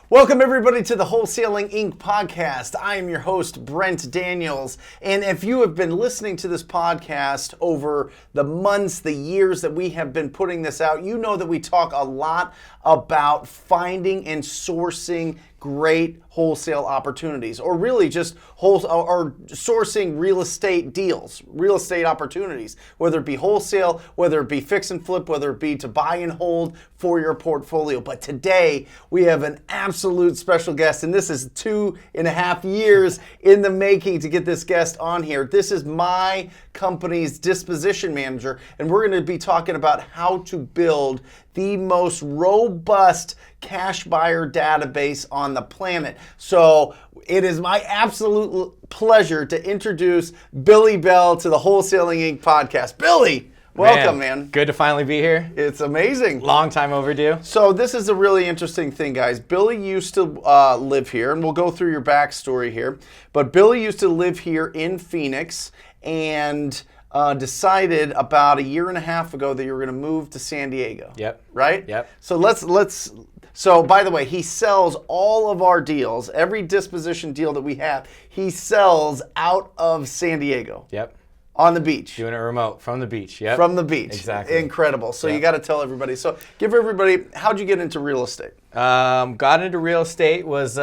Welcome everybody to the Wholesaling Inc. podcast. I am your host, Brent Daniels. And if you have been listening to this podcast over the months, the years that we have been putting this out, you know that we talk a lot about finding and sourcing great wholesale opportunities, or really just or sourcing real estate deals, real estate opportunities, whether it be wholesale, whether it be fix and flip, whether it be to buy and hold for your portfolio. But today we have an absolute special guest, and this is 2.5 years in the making to get this guest on here. This is my company's disposition manager, and we're going to be talking about how to build the most robust cash buyer database on the planet. So it is my absolute pleasure to introduce Billy Bell to the Wholesaling Inc. podcast. Billy, welcome, man. Good to finally be here. It's amazing. Long time overdue. So this is a really interesting thing, guys. Billy used to live here, and we'll go through your backstory here. But Billy used to live here in Phoenix and decided about 1.5 years ago that you were going to move to San Diego. Yep. Right? Yep. So So by the way, he sells all of our deals, every disposition deal that we have, he sells out of San Diego. Yep. On the beach. Doing it remote from the beach. Yep. From the beach. Exactly. Incredible. So Yep. you got to tell everybody. So give everybody, how'd you get into real estate? Got into real estate, was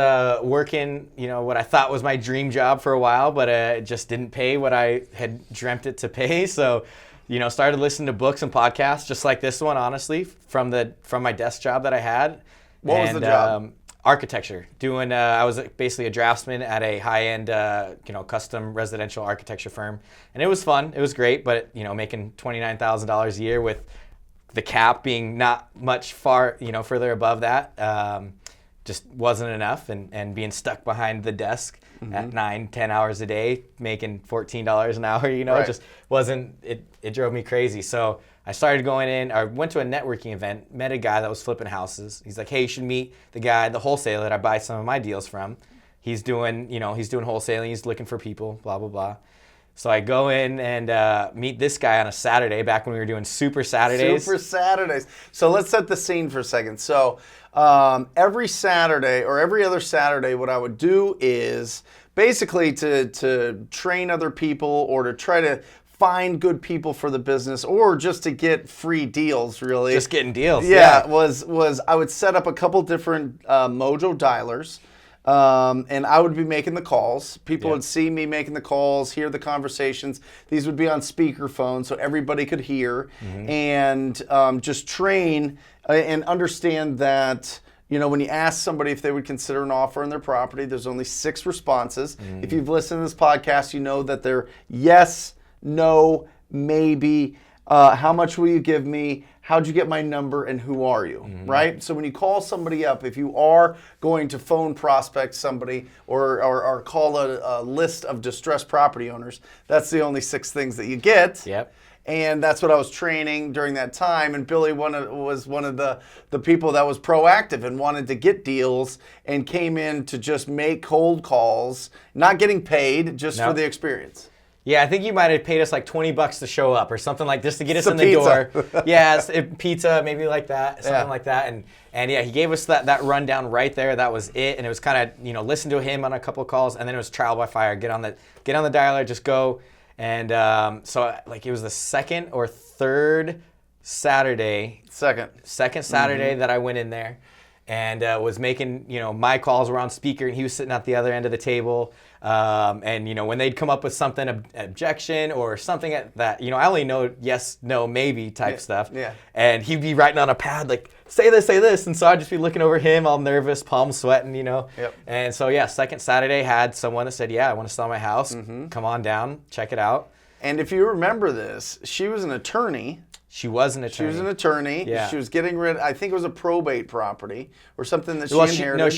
working, what I thought was my dream job for a while, but it just didn't pay what I had dreamt it to pay. So, started listening to books and podcasts just like this one, honestly, from my desk job that I had. What was the job? Architecture. I was basically a draftsman at a high-end, custom residential architecture firm, and it was fun. It was great, but making $29,000 a year with the cap being not much further above that, just wasn't enough, and being stuck behind the desk at 9-10 hours a day, making $14 an hour, Right. just wasn't. It drove me crazy. So I started going in. I went to a networking event, met a guy that was flipping houses. He's like, "Hey, you should meet the guy, the wholesaler that I buy some of my deals from. He's doing wholesaling. He's looking for people, blah, blah, blah." So I go in and meet this guy on a Saturday, back when we were doing Super Saturdays. Super Saturdays. So let's set the scene for a second. So every Saturday or every other Saturday, what I would do is basically to train other people or to try to find good people for the business, or just to get free deals, really. Just getting deals. Yeah. Was I would set up a couple different Mojo dialers. And I would be making the calls. People would see me making the calls, hear the conversations. These would be on speakerphone so everybody could hear, and just train and understand that, when you ask somebody if they would consider an offer on their property, there's only 6 responses. If you've listened to this podcast, you know that they're yes, no, maybe, how much will you give me, how'd you get my number, and who are you, right? So when you call somebody up, if you are going to phone prospect somebody or call a list of distressed property owners, that's the only 6 things that you get. Yep. And that's what I was training during that time. And Billy was one of the people that was proactive and wanted to get deals and came in to just make cold calls, not getting paid, just for the experience. Yeah, I think you might have paid us like $20 to show up or something like this to get us in the pizza. door. Yeah, pizza, maybe like that, something like that. And yeah, he gave us that rundown right there. That was it. And it was kind of, listen to him on a couple of calls, and then it was trial by fire. Get on the dialer, just go. And so like it was the second or third Saturday. Second Saturday that I went in there and was making, my calls were on speaker, and he was sitting at the other end of the table. And when they'd come up with something, objection or something that, I only know yes, no, maybe type stuff. Yeah. And he'd be writing on a pad like, say this. And so I'd just be looking over him, all nervous, palms sweating, Yep. And so, yeah, second Saturday had someone that said, yeah, I want to sell my house. Come on down, check it out. And if you remember this, she was an attorney. She was an attorney. Yeah. She was getting rid, I think it was a probate property or something that she inherited.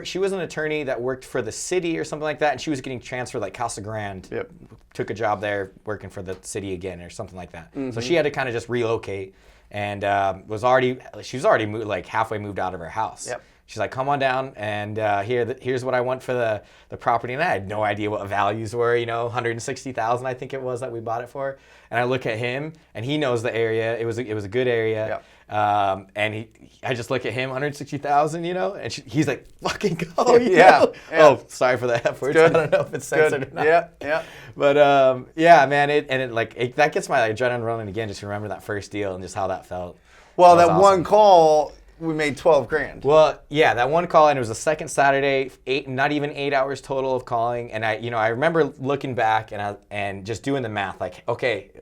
She was an attorney that worked for the city or something like that, and she was getting transferred like Casa Grande. Yep. Took a job there working for the city again or something like that. So she had to kind of just relocate, and she was already like halfway moved out of her house. Yep. She's like, come on down, and here's what I want for the property. And I had no idea what values were, $160,000 I think it was that we bought it for. And I look at him, and he knows the area. It was a good area. And I just look at him, 160,000, and he's like, fucking go, Yeah. Oh, sorry for the F word. I don't know if it's censored or not. Yeah. But yeah, man, that gets my adrenaline running again. Just remember that first deal and just how that felt. Well, that that was one awesome. call, we made 12 grand. Well, yeah, that one call, and it was the second Saturday, not even 8 hours total of calling. And I remember looking back and just doing the math. Like, okay,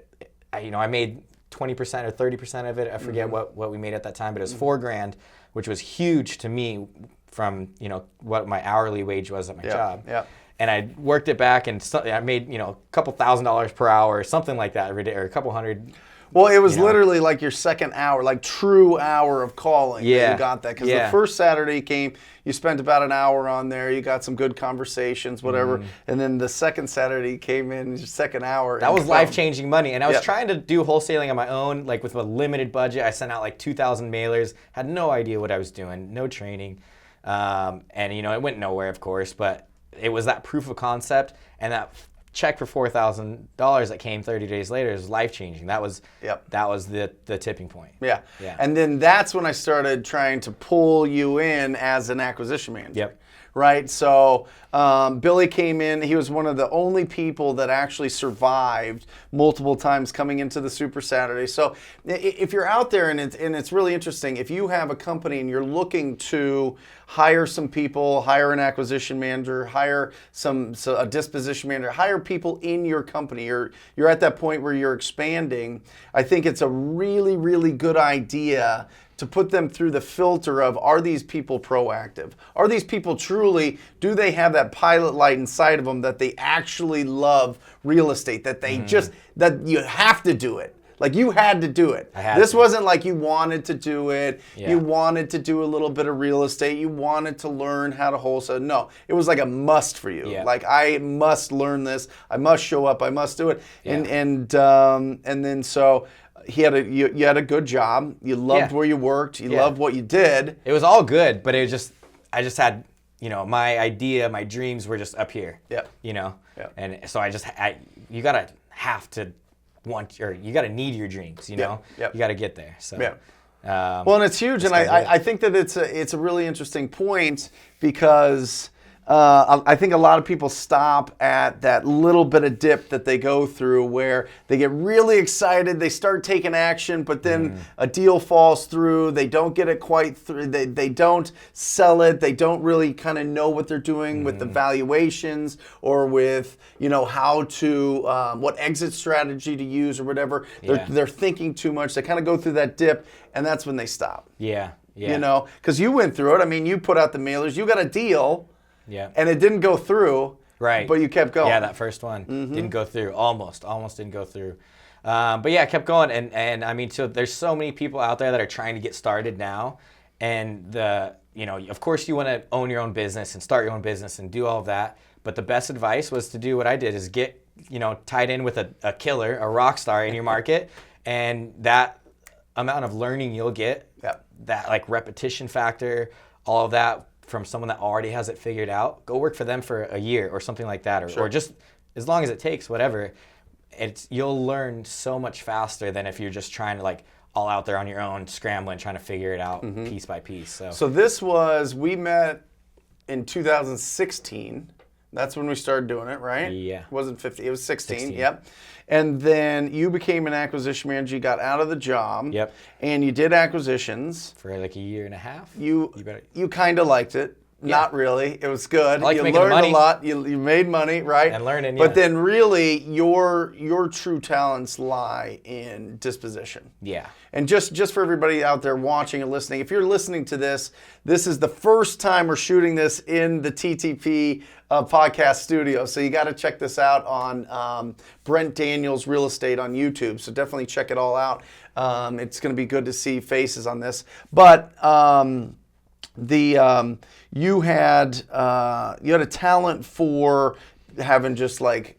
I made 20% or 30% of it. I forget what we made at that time, but it was $4 grand, which was huge to me from what my hourly wage was at my job. Yeah. And I worked it back, and I made a couple $1,000s per hour, or something like that every day, or a couple hundred. Well, it was literally like your second hour, like true hour of calling. Yeah. You got that. Because the first Saturday came, you spent about an hour on there. You got some good conversations, whatever. And then the second Saturday came in, your second hour. That was life-changing money. And I was trying to do wholesaling on my own, like with a limited budget. I sent out like 2,000 mailers, had no idea what I was doing, no training. And, it went nowhere, of course. But it was that proof of concept, and that check for $4,000 that came 30 days later is life-changing. That was the tipping point. Yeah. And then that's when I started trying to pull you in as an acquisition manager. Yep. Right? So Billy came in. He was one of the only people that actually survived multiple times coming into the Super Saturday. So if you're out there, and it's really interesting, if you have a company and you're looking to hire some people, hire an acquisition manager, hire a disposition manager, hire people in your company, you're at that point where you're expanding, I think it's a really, really good idea to put them through the filter of, are these people proactive? Are these people truly, do they have that pilot light inside of them that they actually love real estate, that they that you have to do it? Like, you had to do it. This wasn't like you wanted to do it. Yeah. You wanted to do a little bit of real estate. You wanted to learn how to wholesale. No, it was like a must for you. Yeah. Like, I must learn this. I must show up. I must do it. Yeah. And then so you had a good job. You loved where you worked. You loved what you did. It was all good, but I just had, my idea, my dreams were just up here. Yeah. And so you gotta have to want, or you gotta need your dreams. You gotta get there. So. Yeah. Well, and it's huge, and I think that it's a really interesting point, because I think a lot of people stop at that little bit of dip that they go through where they get really excited, they start taking action, but then a deal falls through, they don't get it quite through, they don't sell it, they don't really kind of know what they're doing with the valuations, or with, how to, what exit strategy to use or whatever. They're thinking too much, they kind of go through that dip, and that's when they stop. Yeah. Because you went through it. I mean, you put out the mailers, you got a deal. Yeah. And it didn't go through. Right. But you kept going. Yeah, that first one didn't go through. Almost didn't go through. But yeah, I kept going. And I mean, so there's so many people out there that are trying to get started now. And of course you want to own your own business and start your own business and do all of that. But the best advice was to do what I did, is get, tied in with a killer, a rock star in your market. And that amount of learning you'll get, that like repetition factor, all of that, from someone that already has it figured out, go work for them for a year or something like that, or just as long as it takes, whatever. You'll learn so much faster than if you're just trying to like all out there on your own, scrambling, trying to figure it out piece by piece. So we met in 2016. That's when we started doing it, right? Yeah. It wasn't 15, it was 16. Yep. And then you became an acquisition manager, you got out of the job. Yep. And you did acquisitions. For like a year and a half. You kind of liked it. Not really. It was good. I you making learned money. a lot. You made money, right? And learning, But then really your true talents lie in disposition. Yeah. And just for everybody out there watching and listening, if you're listening to this, this is the first time we're shooting this in the TTP podcast studio. So you got to check this out on Brent Daniels Real Estate on YouTube. So definitely check it all out. It's going to be good to see faces on this. But you had a talent for having just like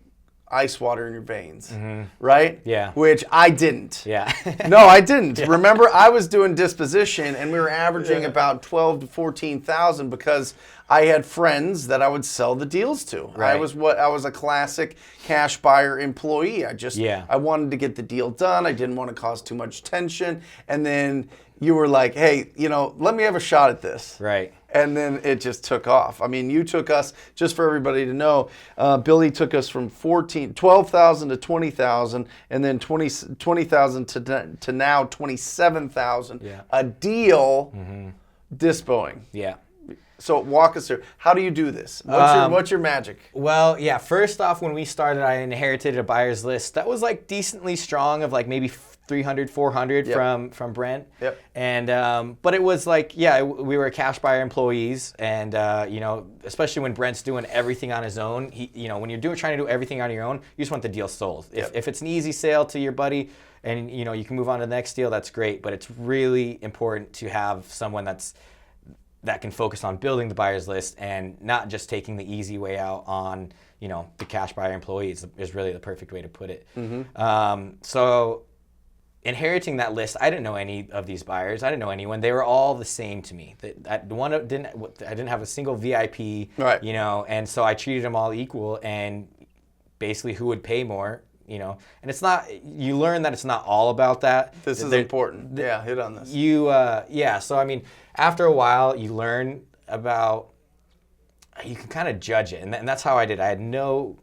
ice water in your veins, right? Yeah. Which I didn't. Yeah. No, I didn't. Yeah. Remember, I was doing disposition, and we were averaging about 12 to 14,000 because I had friends that I would sell the deals to. Right. I was a classic cash buyer employee. I wanted to get the deal done. I didn't want to cause too much tension. And then you were like, hey, let me have a shot at this. Right. And then it just took off. I mean, you took us, just for everybody to know, Billy took us from 12,000 to 20,000, and then 20,000 to now 27,000 a deal dispoing. Yeah. So walk us through. How do you do this? What's your magic? Well, yeah, first off, when we started, I inherited a buyer's list that was like decently strong of like maybe 300, 400 from Brent. Yep. And, but it was like, we were cash buyer employees. And, especially when Brent's doing everything on his own, when you're trying to do everything on your own, you just want the deal sold. If it's an easy sale to your buddy and, you can move on to the next deal, that's great. But it's really important to have someone that can focus on building the buyer's list and not just taking the easy way out on, the cash buyer employees is really the perfect way to put it. So inheriting that list, I didn't know any of these buyers. I didn't know anyone. They were all the same to me. I didn't have a single VIP, right. And so I treated them all equal and basically who would pay more, and it's not, you learn that it's not all about that. This is important. Hit on this. So I mean, after a while you learn about, you can kind of judge it. And that's how I did. I had no,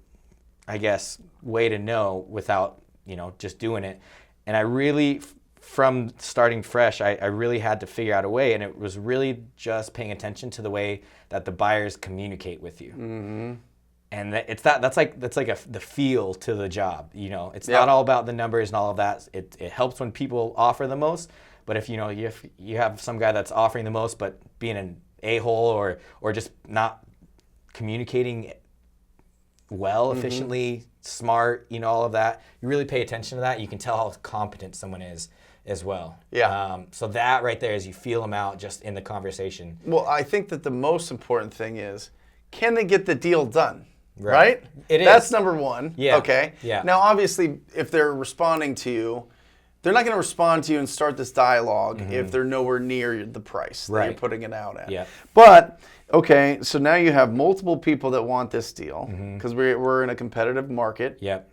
way to know without, just doing it. And I really, from starting fresh, I really had to figure out a way, and it was really just paying attention to the way that the buyers communicate with you. Mm-hmm. And that's like the feel to the job. It's not all about the numbers and all of that. It helps when people offer the most, but if you have some guy that's offering the most but being an a-hole or just not communicating well, efficiently, smart, all of that. You really pay attention to that. You can tell how competent someone is as well. Yeah. So that right there is you feel them out just in the conversation. Well, I think that the most important thing is, can they get the deal done? Right? It is. That's number one. Yeah. Okay. Yeah. Now, obviously, if they're responding to you, they're not going to respond to you and start this dialogue if they're nowhere near the price that you're putting it out at. Yeah. But, okay, so now you have multiple people that want this deal because we're in a competitive market. Yep.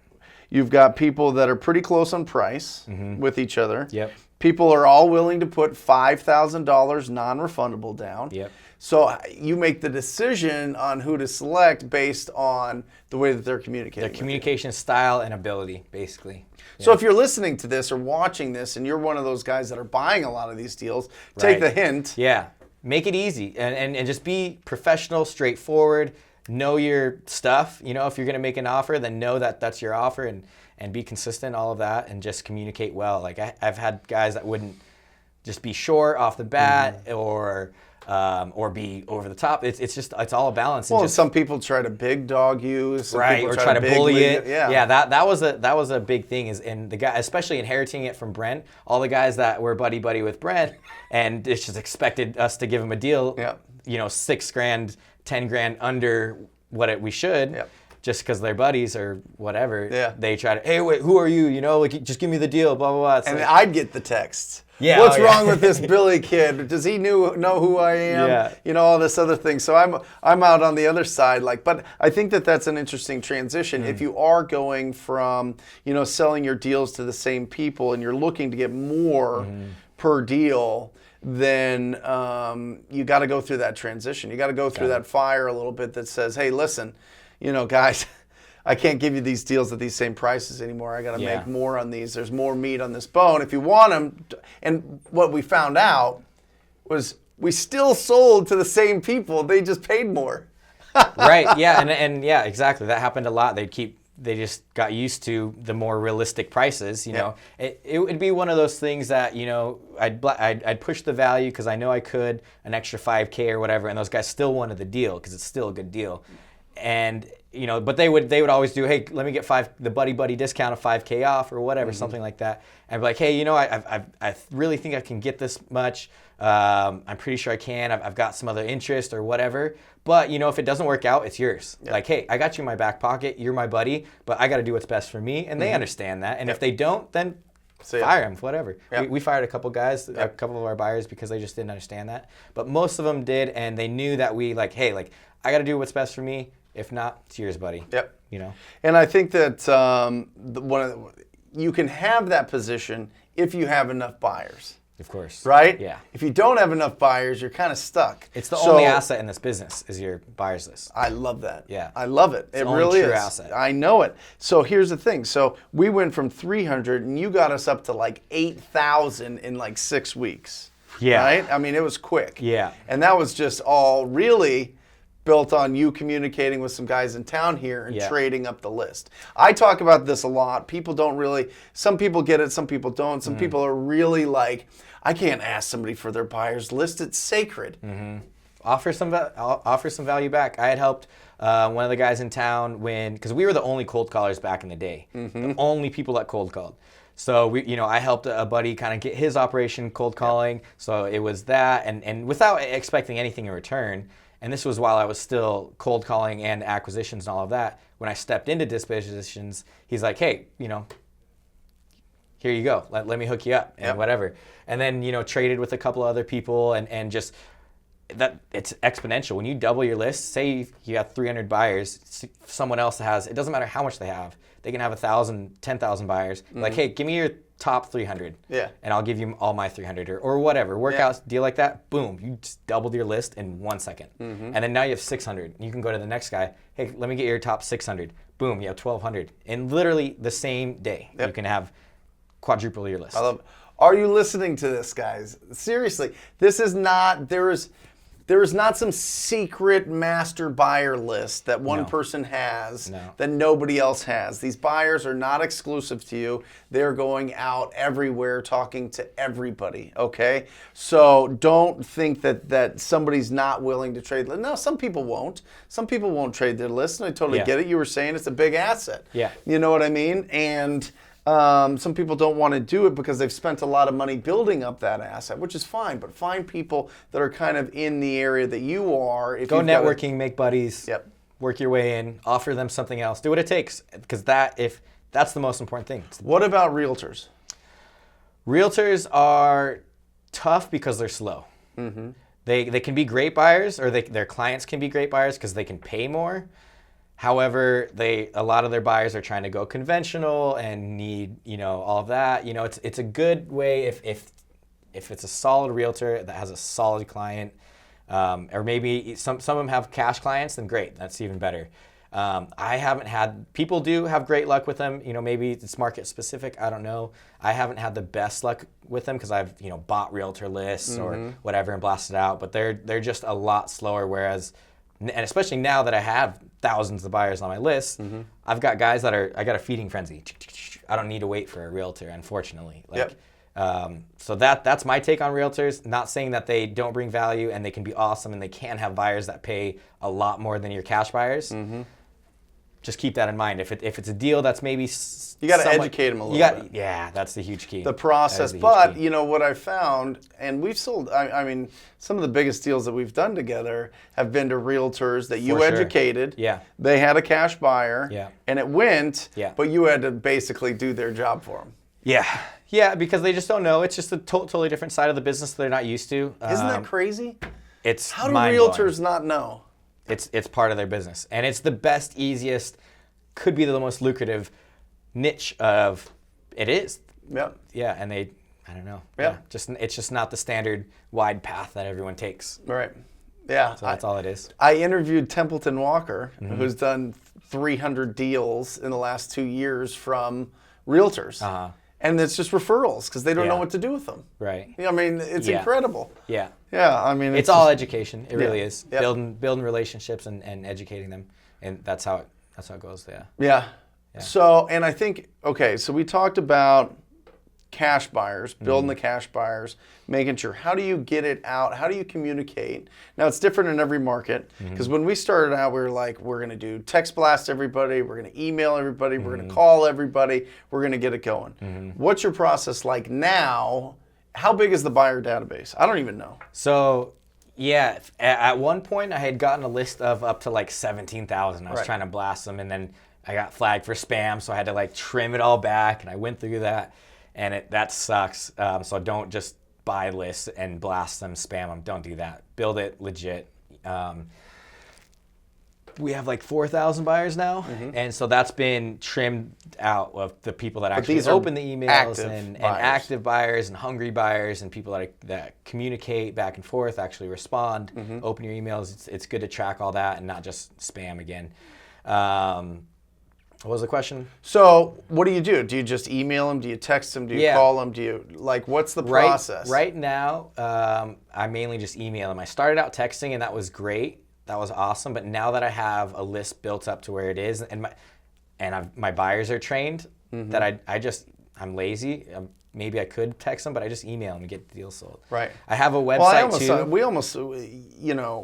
You've got people that are pretty close on price with each other. Yep. People are all willing to put $5,000 non-refundable down. Yep. So you make the decision on who to select based on the way that they're communicating. Their communication style and ability, basically. So if you're listening to this or watching this and you're one of those guys that are buying a lot of these deals, take the hint. Yeah. Make it easy and just be professional, straightforward, know your stuff. If you're going to make an offer, then know that that's your offer and be consistent, all of that, and just communicate well. Like I've had guys that wouldn't just be short off the bat or be over the top. It's all a balance. Well, some people try to big dog you, or try to bully it. Yeah, that was a big thing. And the guy, especially inheriting it from Brent, all the guys that were buddy with Brent, and it's just expected us to give him a deal. Yeah. $6,000, $10,000 under what we should. Yep. Just because they're buddies or whatever, they try to, hey, wait, who are you? Just give me the deal, blah, blah, blah. And I'd get the texts. Yeah. What's wrong with this Billy kid? Does he know who I am? Yeah. All this other thing. So I'm out on the other side. But I think that's an interesting transition. If you are going from, selling your deals to the same people and you're looking to get more per deal, then you got to go through that transition. You got to go through that fire a little bit that says, hey, listen, guys, I can't give you these deals at these same prices anymore. I got to make more on these. There's more meat on this bone. If you want them, and what we found out was we still sold to the same people. They just paid more. Right. Yeah. And yeah, exactly. That happened a lot. They just got used to the more realistic prices. It would be one of those things that I'd push the value because I know I could an extra $5,000 or whatever, and those guys still wanted the deal because it's still a good deal. And but they would always do, hey, let me get the buddy discount of $5,000 off or whatever, something like that. And be like, hey, I really think I can get this much. I'm pretty sure I can. I've got some other interest or whatever. But if it doesn't work out, it's yours. Yep. Like, hey, I got you in my back pocket. You're my buddy, but I got to do what's best for me. And they understand that. And if they don't, then fire them, whatever. Yep. We fired a couple guys, a couple of our buyers because they just didn't understand that. But most of them did, and they knew that I got to do what's best for me. If not, it's yours, buddy. Yep. And I think that you can have that position if you have enough buyers. Of course. Right? Yeah. If you don't have enough buyers, you're kind of stuck. It's the only asset in this business is your buyers list. I love that. Yeah. I love it. It really is. True asset. I know it. So here's the thing. So we went from 300 and you got us up to like 8,000 in like 6 weeks. Yeah. Right? I mean, it was quick. Yeah. And that was just all really built on you communicating with some guys in town here and trading up the list. I talk about this a lot. People don't really, some people get it, some people don't. Some people are really like, I can't ask somebody for their buyer's list. It's sacred. Offer some value back. I had helped one of the guys in town because we were the only cold callers back in the day, the only people that cold called. So I helped a buddy kind of get his operation cold calling. So it was that, and without expecting anything in return. And this was while I was still cold calling and acquisitions and all of that. When I stepped into dispositions, he's like, hey, here you go. Let me hook you up and whatever. And then, traded with a couple other people and just that it's exponential. When you double your list, say you have 300 buyers, someone else has, it doesn't matter how much they have. They can have 1,000, 10,000 buyers. Like, hey, give me your top 300. Yeah. And I'll give you all my 300 or whatever. Work out deal like that. Boom. You just doubled your list in 1 second. And then now you have 600. You can go to the next guy. Hey, let me get your top 600. Boom. You have 1,200. In literally the same day, you can have quadruple your list. I love it. Are you listening to this, guys? Seriously, this is not, there is not some secret master buyer list that one person has that nobody else has. These buyers are not exclusive to you. They're going out everywhere talking to everybody, okay? So don't think that somebody's not willing to trade. No, some people won't. Some people won't trade their list, and I totally get it. You were saying it's a big asset. Yeah. You know what I mean? And some people don't want to do it because they've spent a lot of money building up that asset, which is fine. But find people that are kind of in the area that you are. Go networking, make buddies. Yep. Work your way in. Offer them something else. Do what it takes, because that's the most important thing. What about realtors? Realtors are tough because they're slow. They can be great buyers, or their clients can be great buyers because they can pay more. However, a lot of their buyers are trying to go conventional and need, all of that. It's a good way if it's a solid realtor that has a solid client, or maybe some of them have cash clients, then great, that's even better. I haven't had, people do have great luck with them. Maybe it's market specific, I don't know. I haven't had the best luck with them because I've, bought realtor lists or whatever and blasted out, but they're just a lot slower, whereas, and especially now that I have thousands of buyers on my list, I've got guys that I got a feeding frenzy. I don't need to wait for a realtor, unfortunately. So that's my take on realtors. Not saying that they don't bring value, and they can be awesome, and they can have buyers that pay a lot more than your cash buyers. Just keep that in mind. If it's a deal that's maybe you got to educate them a little bit. Yeah, that's the huge key. The process. But what I found, and we've sold, I mean, some of the biggest deals that we've done together have been to realtors that you educated. Yeah. They had a cash buyer. Yeah. And it went. Yeah. But you had to basically do their job for them. Yeah. Yeah, because they just don't know. It's just a totally different side of the business they're not used to. Isn't that crazy? It's How do realtors not know? It's part of their business, and it's the best, easiest, could be the most lucrative niche of it is. Yep. Yeah, and I don't know. Yeah. It's just not the standard wide path that everyone takes. Right. Yeah. So that's all it is. I interviewed Templeton Walker, who's done 300 deals in the last 2 years from realtors. And it's just referrals because they don't know what to do with them. Right. I mean, it's incredible. Yeah. Yeah, I mean, it's all education. It really is. Yep. Building relationships and educating them, and that's how it goes. Yeah. Yeah. So, and I think, okay, so we talked about cash buyers, building the cash buyers, making sure, how do you get it out? How do you communicate? Now, it's different in every market, because when we started out, we were like, we're going to do text blast everybody, we're going to email everybody, we're going to call everybody, we're going to get it going. What's your process like now? How big is the buyer database? I don't even know. So, yeah, at one point I had gotten a list of up to like 17,000. I was trying to blast them, and then I got flagged for spam, so I had to like trim it all back, and I went through that, and that sucks. So don't just buy lists and blast them, spam them. Don't do that. Build it legit. we have like 4,000 buyers now, Mm-hmm. and so that's been trimmed out of the people that actually these are open the emails active and buyers. active buyers and hungry buyers and people that communicate back and forth, actually respond, Mm-hmm. open your emails. It's good to track all that and not just spam again. What was the question? So what do you do? Do you just email them? Do you text them? Do you call them? Do you what's the process? Right now, I mainly just email them. I started out texting, and that was great. That was awesome. But now that I have a list built up to where it is, and my buyers are trained, that I'm lazy. Maybe I could text them, but I just email them and get the deal sold. Right. I have a website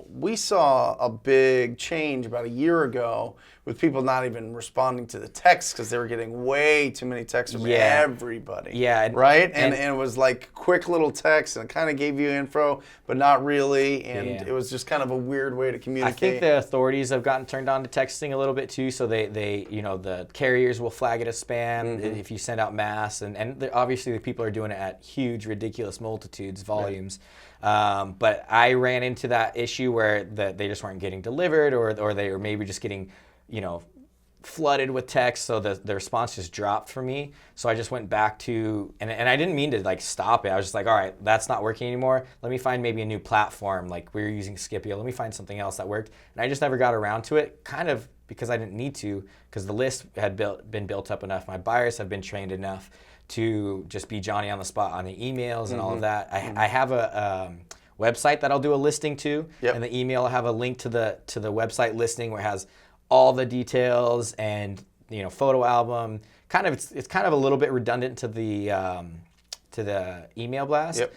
we saw a big change about a year ago with people not even responding to the texts because they were getting way too many texts from everybody. Yeah. Right? And it was like quick little text, and it kind of gave you info, but not really. And it was just kind of a weird way to communicate. I think the authorities have gotten turned on to texting a little bit too, so they the carriers will flag it as spam if you send out mass, and obviously the people are doing it at huge, ridiculous multitudes, volumes. Right. But I ran into that issue where they just weren't getting delivered, or they were maybe just getting, flooded with text, so the response just dropped for me. So I just went back to, and I didn't mean to stop it. I was just like, all right, that's not working anymore. Let me find maybe a new platform. Like we were using Scipio. Let me find something else that worked. And I just never got around to it, kind of because I didn't need to, because the list had been built up enough. My buyers have been trained enough to just be Johnny on the spot on the emails and all of that. I have a website that I'll do a listing to, and the email will have a link to the website listing where it has all the details and photo album. It's kind of a little bit redundant to the email blast. Yep.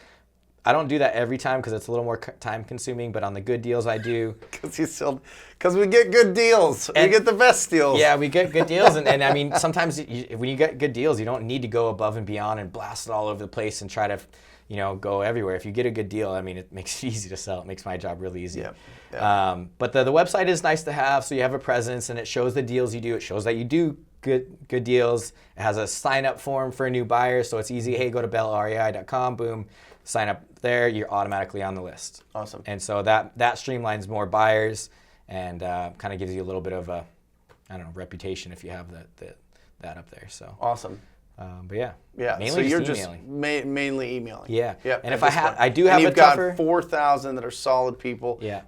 I don't do that every time because it's a little more time consuming, but on the good deals I do. Because we get good deals. We get the best deals. Yeah, we get good deals. And I mean, sometimes when you get good deals, you don't need to go above and beyond and blast it all over the place and try to, go everywhere. If you get a good deal, I mean, it makes it easy to sell. It makes my job really easy. Yeah. But the website is nice to have, so you have a presence, and it shows the deals you do. It shows that you do good deals. It has a sign-up form for a new buyer, so it's easy. Hey, go to bellrei.com, boom, sign up there. You're automatically on the list. Awesome. And so that streamlines more buyers and kind of gives you a little bit of a, reputation if you have that up there. So awesome. But yeah, mainly so you're emailing. Just mainly emailing. Yeah. And if I do and have you've a tougher, got 4,000 that are solid people. Yeah.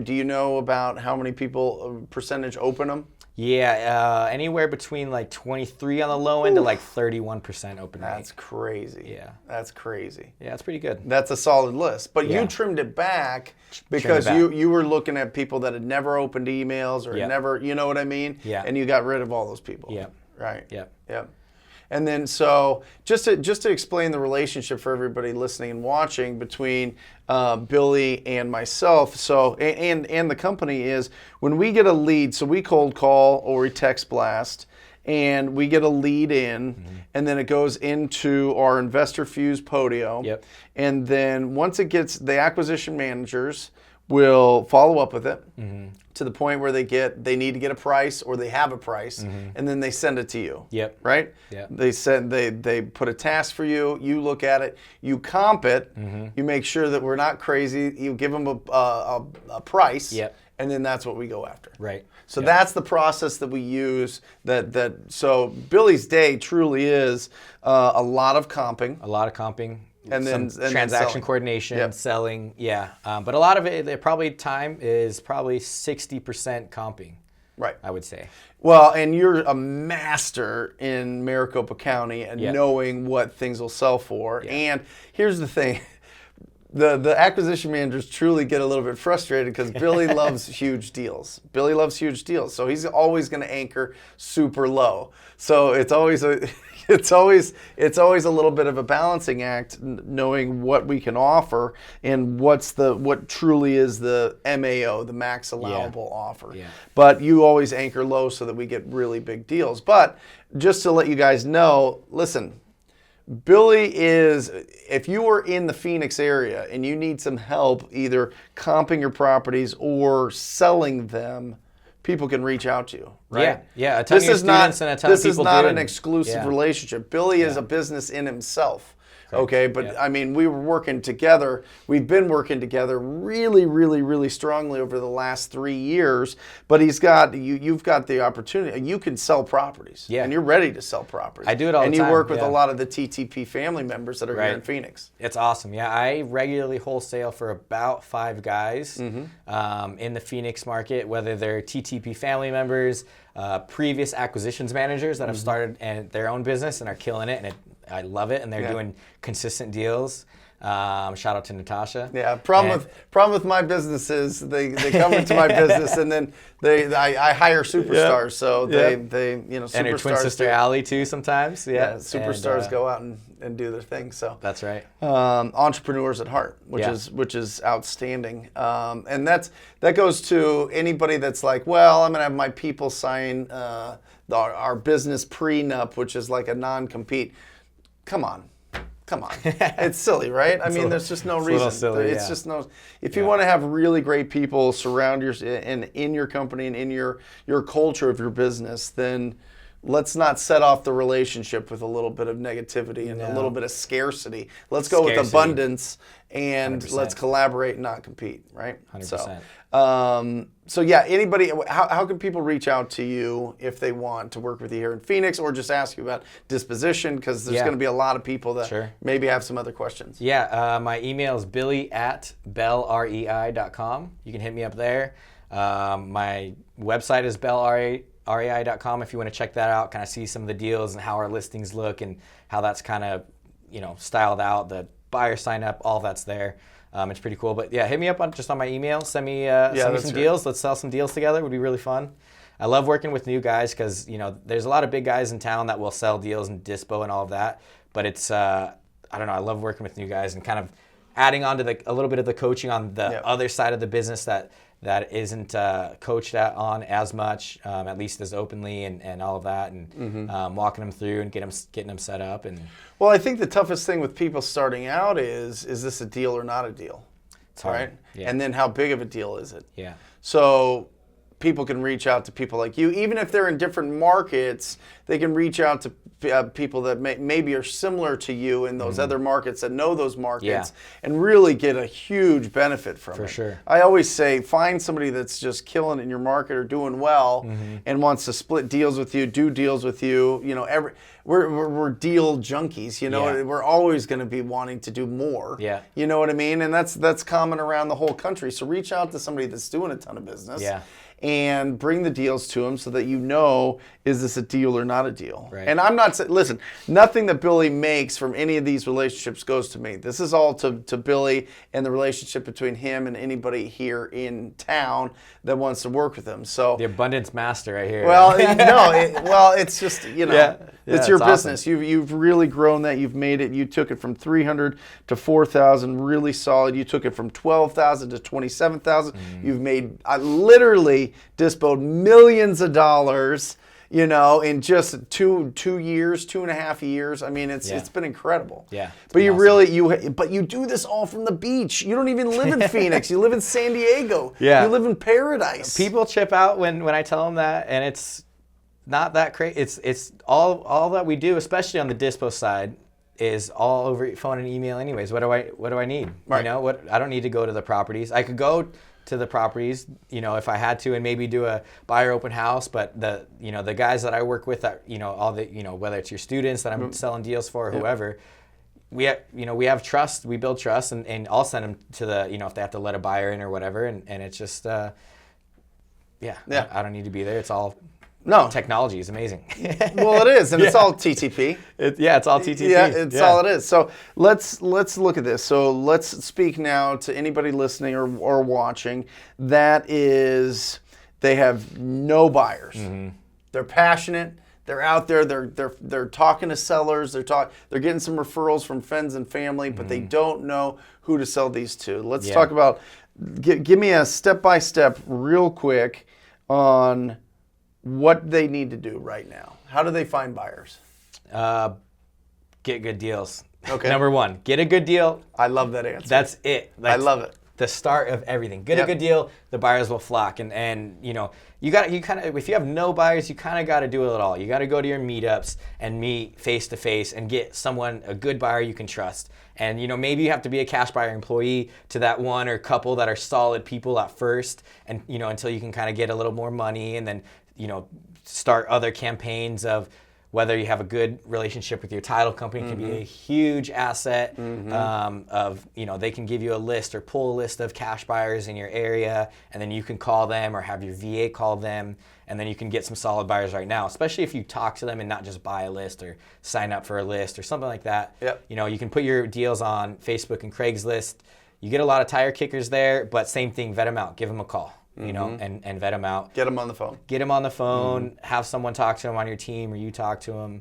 Do you know about how many people percentage open them? Yeah, anywhere between like 23 on the low end to like 31% open rate. That's crazy. Yeah. That's crazy. Yeah, it's pretty good. That's a solid list. But you trimmed it back because you were looking at people that had never opened emails or had never, you know what I mean? Yeah. And you got rid of all those people. Yeah. Right. Yeah. Yeah. And then so just to explain the relationship for everybody listening and watching between Billy and myself, so and the company is when we get a lead, so we cold call or we text blast, and we get a lead in, and then it goes into our Investor Fuse Podio. Yep. And then once it gets, the acquisition managers will follow up with it to the point where they need to get a price or they have a price, and then they send it to you. Yep. Right? Yep. They put a task for you, you look at it, you comp it, you make sure that we're not crazy, you give them a price, and then that's what we go after. Right. So that's the process that we use. So Billy's day truly is a lot of comping. A lot of comping. And then transaction coordination, selling, but a lot of it, probably time is probably 60% comping. Right. I would say. Well, and you're a master in Maricopa County and knowing what things will sell for. And here's the thing. The acquisition managers truly get a little bit frustrated because Billy loves huge deals. Billy loves huge deals. So he's always going to anchor super low. So it's always a little bit of a balancing act, knowing what we can offer and what truly is the MAO, the max allowable offer. Yeah. But you always anchor low so that we get really big deals. But just to let you guys know, listen, Billy is, if you are in the Phoenix area and you need some help either comping your properties or selling them, people can reach out to you, right? Yeah. A ton of your students and a ton of people This is not an exclusive relationship. Billy is a business in himself. Okay, but I mean, we were working together. We've been working together really, really, really strongly over the last 3 years. But you've got the opportunity. You can sell properties, and you're ready to sell properties. I do it all the time. And you work with a lot of the TTP family members that are here in Phoenix. It's awesome. Yeah, I regularly wholesale for about 5 guys in the Phoenix market, whether they're TTP family members, previous acquisitions managers that have started their own business and are killing it, and I love it, and they're doing consistent deals. Shout out to Natasha. Yeah, problem with my business is they come into my business and then I hire superstars, so they superstars. And her twin sister Allie too sometimes. Yeah, superstars go out and do their thing. So that's right. Entrepreneurs at heart, which is outstanding, and that goes to anybody that's like, well, I'm gonna have my people sign our business prenup, which is like a non-compete. Come on. It's silly, right? I mean, there's just no reason. Silly, it's just no. If you want to have really great people surround in your company and in your culture of your business, then let's not set off the relationship with a little bit of negativity and a little bit of scarcity. Let's go with abundance and 100%. Let's collaborate and not compete, right? 100%. So yeah, anybody, how can people reach out to you if they want to work with you here in Phoenix, or just ask you about disposition? Because there's going to be a lot of people that maybe have some other questions. Yeah, my email is billy@bellrei.com. You can hit me up there. My website is bellrei.com if you want to check that out, kind of see some of the deals and how our listings look and how that's kind of, styled out. The buyer sign up, all that's there. It's pretty cool. But yeah, hit me up on my email. Send me some deals. Let's sell some deals together. It would be really fun. I love working with new guys because there's a lot of big guys in town that will sell deals and Dispo and all of that. But it's I don't know. I love working with new guys and kind of adding on to a little bit of the coaching on the other side of the business that isn't coached on as much, at least as openly and all of that, and walking them through and getting them set up. And well, I think the toughest thing with people starting out is this a deal or not a deal? It's hard. Right? Yeah. And then how big of a deal is it? Yeah. So people can reach out to people like you, even if they're in different markets. They can reach out to people that maybe are similar to you in those other markets that know those markets and really get a huge benefit from it. For sure. I always say find somebody that's just killing it in your market or doing well and wants to split deals with you, do deals with you. We're deal junkies. We're always going to be wanting to do more. Yeah. You know what I mean? And that's common around the whole country. So reach out to somebody that's doing a ton of business. Yeah. And bring the deals to them so that is this a deal or not a deal? Right. And I'm not saying, listen, nothing that Billy makes from any of these relationships goes to me. This is all to Billy and the relationship between him and anybody here in town that wants to work with him. So the abundance master right here. Well, it's just it's your business. Awesome. You've really grown that. You've made it. You took it from 300 to 4,000, really solid. You took it from 12,000 to 27,000. You've made literally disposed millions of dollars. In just 2.5 years. I mean, it's been incredible. Yeah. But you do this all from the beach. You don't even live in Phoenix. You live in San Diego. Yeah. You live in paradise. People chip out when I tell them that, and it's not that crazy. It's all that we do, especially on the Dispo side, is all over phone and email anyways. What do I need? Right. I don't need to go to the properties. I could go to the properties, if I had to, and maybe do a buyer open house. But the guys that I work with, that all the whether it's your students that I'm selling deals for, or whoever, we have trust. We build trust, and I'll send them to the if they have to let a buyer in or whatever, and it's just I don't need to be there. It's all. No. Technology is amazing. Well, it is, and it's all TTP. It's all TTP. Yeah, it's all it is. So let's look at this. So let's speak now to anybody listening or watching that they have no buyers. They're passionate. They're out there. They're talking to sellers. They're getting some referrals from friends and family, but they don't know who to sell these to. Let's talk about. Give me a step-by-step, real quick, on what they need to do right now. How do they find buyers? Get good deals. Okay. Number one, get a good deal. I love that answer. That's it. I love it. the start of everything. Get a good deal, the buyers will flock. And you know, you kind of, if you have no buyers, you kind of got to do it all. You got to go to your meetups and meet face to face and get someone, a good buyer you can trust. And you know, maybe you have to be a cash buyer employee to that one or couple that are solid people at first, and you know, until you can kind of get a little more money, and then you know, start other campaigns of whether you have a good relationship with your title company can be a huge asset of, you know, they can give you a list or pull a list of cash buyers in your area, and then you can call them or have your VA call them, and then you can get some solid buyers right now, especially if you talk to them and not just buy a list or sign up for a list or something like that. Yep. You know, you can put your deals on Facebook and Craigslist. You get a lot of tire kickers there, but same thing, vet them out, give them a call. You know, and vet them out. Get them on the phone. Get them on the phone. Have someone talk to them on your team, or you talk to them.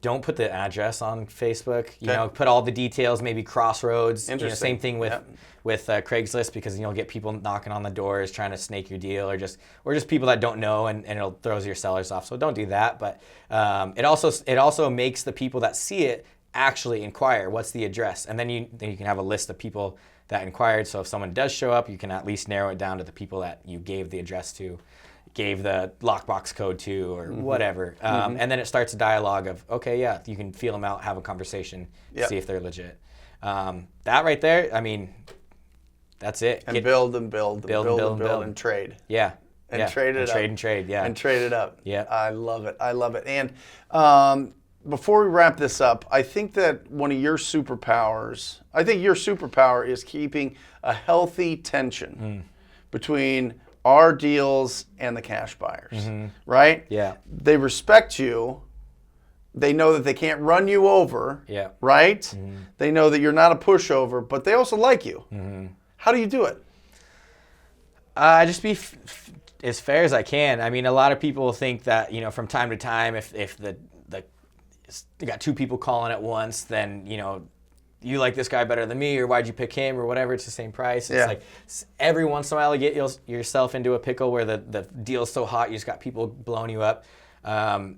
Don't put the address on Facebook. You know, put all the details. Maybe Crossroads. Interesting. You know, same thing with Craigslist, because you'll get people knocking on the doors trying to snake your deal, or just people that don't know, and it'll throws your sellers off. So don't do that. But it also makes the people that see it actually inquire, what's the address, and then you can have a list of people that inquired. So if someone does show up, you can at least narrow it down to the people that you gave the address to, gave the lockbox code to, or whatever. And then it starts a dialogue of, okay, yeah, you can feel them out, have a conversation, see if they're legit. That right there, I mean, that's it. And build and and trade. Yeah. And trade it up. And trade, yeah. And trade it up. Yeah. I love it. And before we wrap this up, I think that your superpower is keeping a healthy tension between our deals and the cash buyers, right? Yeah. They respect you. They know that they can't run you over, right? They know that you're not a pushover, but they also like you. How do you do it? I just be as fair as I can. I mean, a lot of people think that, you know, from time to time, if you got two people calling at once, then, you know, you like this guy better than me, or why'd you pick him, or whatever, it's the same price. It's like every once in a while you get yourself into a pickle where the deal's so hot, you just got people blowing you up. And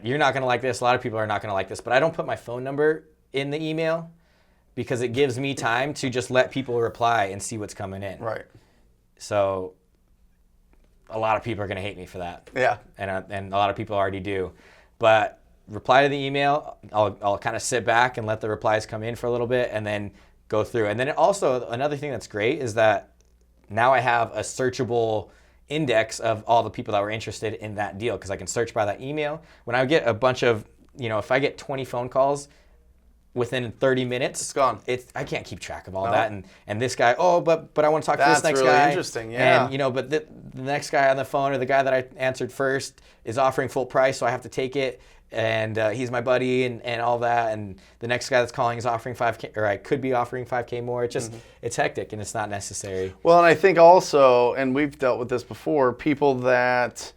you're not going to like this. A lot of people are not going to like this, but I don't put my phone number in the email because it gives me time to just let people reply and see what's coming in. Right. So a lot of people are going to hate me for that. Yeah. And a lot of people already do. But reply to the email. I'll kind of sit back and let the replies come in for a little bit, and then go through. And then also another thing that's great is that now I have a searchable index of all the people that were interested in that deal, because I can search by that email. When I get a bunch of, you know, if I get 20 phone calls within 30 minutes, it's gone. I can't keep track of all that. And this guy, but I want to talk to this next really guy. That's really interesting, yeah. And, you know, but the next guy on the phone, or the guy that I answered first, is offering full price, so I have to take it. And he's my buddy, and all that. And the next guy that's calling is offering $5K, or I could be offering $5K more. It's just, it's hectic, and it's not necessary. Well, and I think also, and we've dealt with this before, people that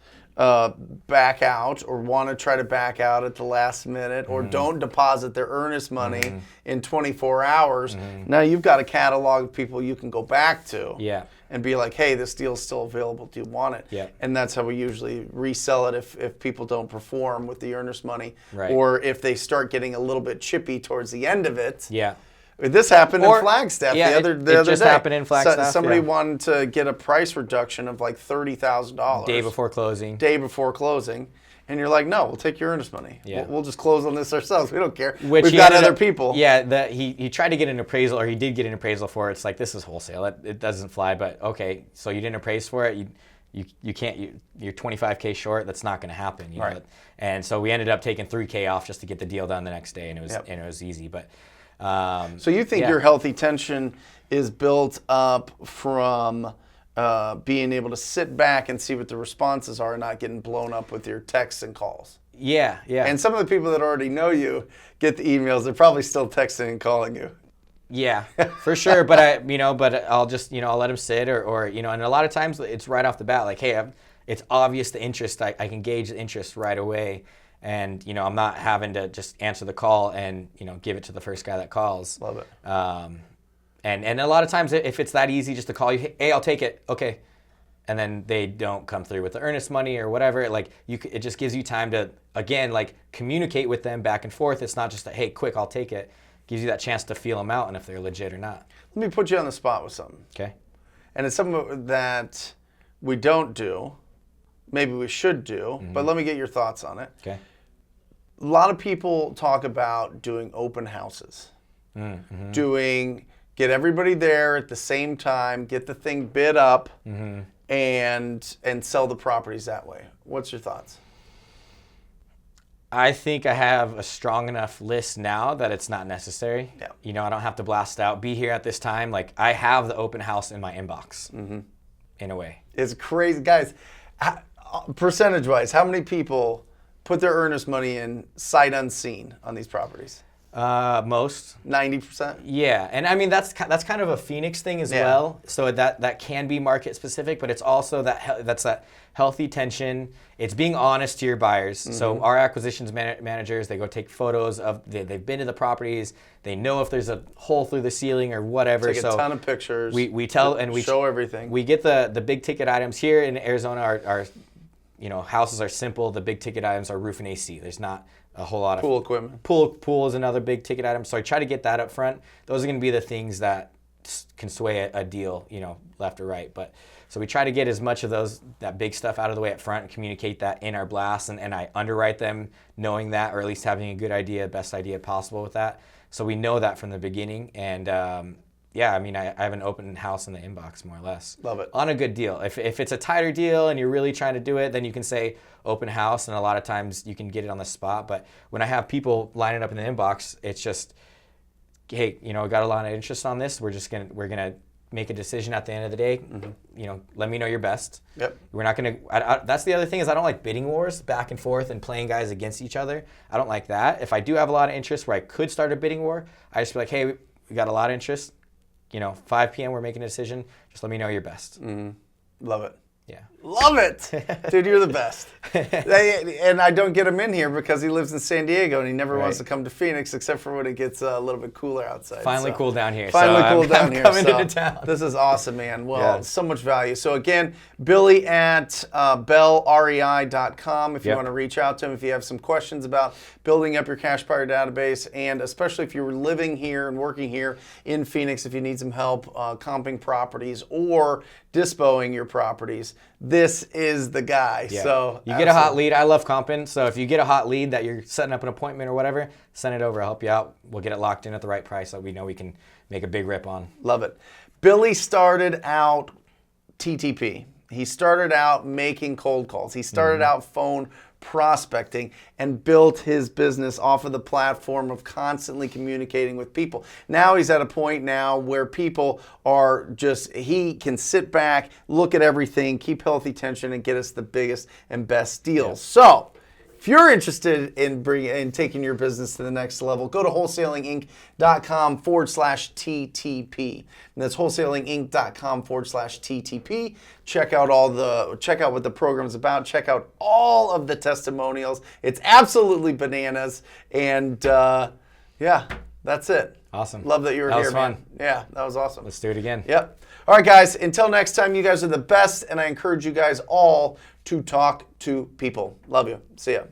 back out or want to try to back out at the last minute, or don't deposit their earnest money in 24 hours. Now you've got a catalog of people you can go back to. Yeah. And be like, hey, this deal's still available. Do you want it? Yeah. And that's how we usually resell it if people don't perform with the earnest money. Right. Or if they start getting a little bit chippy towards the end of it. Yeah. This happened in Flagstaff the other day. It just happened in Flagstaff. Somebody wanted to get a price reduction of like $30,000. Day before closing. And you're like, no, we'll take your earnest money. Yeah. We'll just close on this ourselves. We don't care. We've got other people. Yeah, he tried to get an appraisal, or he did get an appraisal for it. It's like, this is wholesale. It doesn't fly. But okay, so you didn't appraise for it. You can't. You're 25K short. That's not going to happen. You know? And so we ended up taking $3K off just to get the deal done the next day, and it was easy. But so you think your healthy tension is built up from being able to sit back and see what the responses are, and not getting blown up with your texts and calls. Yeah. And some of the people that already know you get the emails. They're probably still texting and calling you. Yeah, for sure. But I'll just, I'll let them sit, or and a lot of times it's right off the bat. Like, hey, it's obvious the interest. I can gauge the interest right away. And, I'm not having to just answer the call and, give it to the first guy that calls. Love it. And a lot of times, if it's that easy just to call you, hey, I'll take it, okay, and then they don't come through with the earnest money or whatever, it just gives you time to, again, communicate with them back and forth. It's not just hey, quick, I'll take it. gives you that chance to feel them out and if they're legit or not. Let me put you on the spot with something. Okay. And it's something that we don't do. Maybe we should do, but let me get your thoughts on it. Okay. A lot of people talk about doing open houses. Get everybody there at the same time, get the thing bid up, and sell the properties that way. What's your thoughts? I think I have a strong enough list now that it's not necessary. Yeah. You know, I don't have to blast out, be here at this time. Like, I have the open house in my inbox, in a way. It's crazy. Guys, percentage-wise, how many people put their earnest money in sight unseen on these properties? Most. 90%? Yeah, and I mean that's kind of a Phoenix thing as well. So that can be market specific, but it's also that's that healthy tension. It's being honest to your buyers. So our acquisitions managers, they go take photos of they've been to the properties. They know if there's a hole through the ceiling or whatever. Take a ton of pictures. We tell and we show everything. We get the big ticket items here in Arizona. Our houses are simple. The big ticket items are roof and AC. There's not a whole lot of pool equipment. Pool is another big ticket item. So I try to get that up front. Those are going to be the things that can sway a deal, left or right. But so we try to get as much of that big stuff out of the way up front and communicate that in our blasts. And I underwrite them knowing that, or at least having a good idea, best idea possible with that. So we know that from the beginning. And I mean, I have an open house in the inbox, more or less. Love it. On a good deal. If it's a tighter deal and you're really trying to do it, then you can say open house, and a lot of times you can get it on the spot. But when I have people lining up in the inbox, it's just, hey, got a lot of interest on this. We're gonna make a decision at the end of the day. Let me know your best. Yep. We're not gonna. That's the other thing is I don't like bidding wars back and forth and playing guys against each other. I don't like that. If I do have a lot of interest where I could start a bidding war, I just be like, hey, we got a lot of interest. 5 p.m. we're making a decision. Just let me know your best. Love it. Yeah. Love it. Dude, you're the best. And I don't get him in here because he lives in San Diego and he never wants to come to Phoenix except for when it gets a little bit cooler outside. Finally cooled down here. Finally cooled down here. Coming into town. This is awesome, man. Well, so much value. So again, Billy at bellrei.com if you want to reach out to him, if you have some questions about building up your cash buyer database, and especially if you're living here and working here in Phoenix, if you need some help comping properties or dispoing your properties, this is the guy. Yeah. So you get a hot lead. I love comping. So if you get a hot lead that you're setting up an appointment or whatever, send it over. I'll help you out. We'll get it locked in at the right price that we know we can make a big rip on. Love it. Billy started out TTP. He started out making cold calls. He started out phone prospecting and built his business off of the platform of constantly communicating with people. Now he's at a point now where people are he can sit back, look at everything, keep healthy tension, and get us the biggest and best deals. Yeah. So if you're interested in taking your business to the next level, go to wholesalinginc.com/TTP. And that's wholesalinginc.com/TTP. Check out what the program's about. Check out all of the testimonials. It's absolutely bananas. And that's it. Awesome. Love that you were here, man. man. Yeah, that was awesome. Let's do it again. Yep. All right, guys. Until next time, you guys are the best, and I encourage you guys all to talk to people. Love you. See ya.